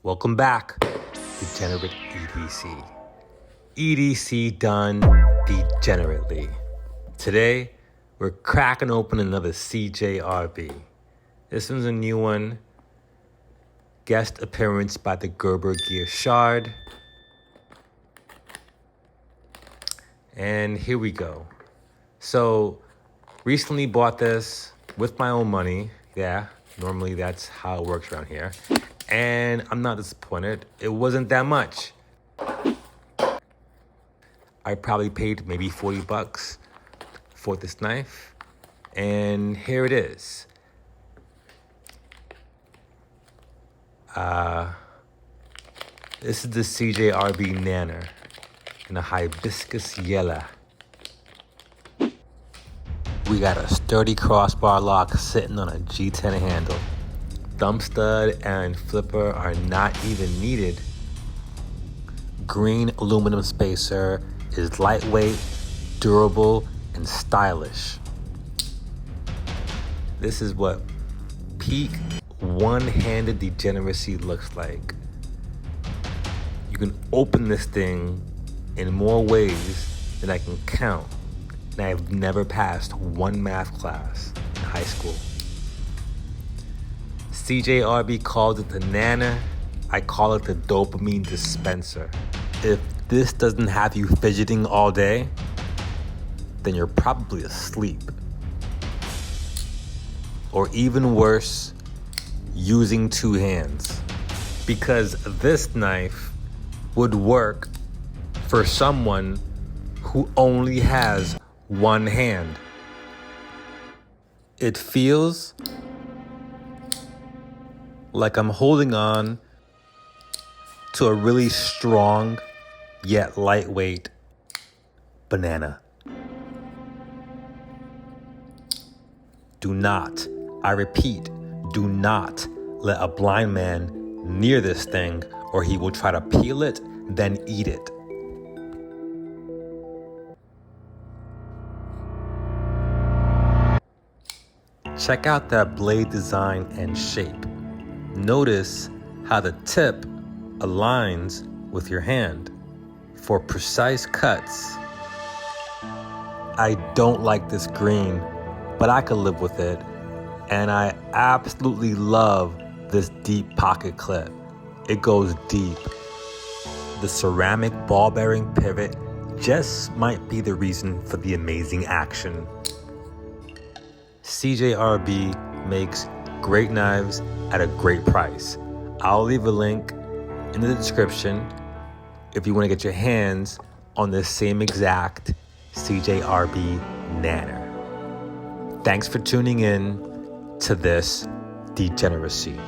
Welcome back, Degenerate EDC. EDC done degenerately. Today, we're cracking open another CJRB. This one's a new one. Guest appearance by the Gerber Gear Shard. And here we go. So, recently bought this with my own money. Yeah, normally that's how it works around here. And I'm not disappointed. It wasn't that much. I probably paid maybe $40 for this knife. And here it is. This is the CJRB Nanner in a hibiscus yellow. We got a sturdy crossbar lock sitting on a G10 handle. Thumb stud and flipper are not even needed. Green aluminum spacer is lightweight, durable, and stylish. This is what peak one-handed degeneracy looks like. You can open this thing in more ways than I can count. And I've never passed one math class in high school. CJRB called it the Nanner. I call it the dopamine dispenser. If this doesn't have you fidgeting all day, then you're probably asleep. Or even worse, using two hands. Because this knife would work for someone who only has one hand. It feels like I'm holding on to a really strong yet lightweight banana. Do not, I repeat, do not let a blind man near this thing or he will try to peel it, then eat it. Check out that blade design and shape. Notice how the tip aligns with your hand for precise cuts. I don't like this green, but I could live with it. And I absolutely love this deep pocket clip. It goes deep. The ceramic ball bearing pivot just might be the reason for the amazing action. CJRB makes great knives at a great price. I'll leave a link in the description if you want to get your hands on the same exact CJRB Nanner. Thanks for tuning in to this Degeneracy.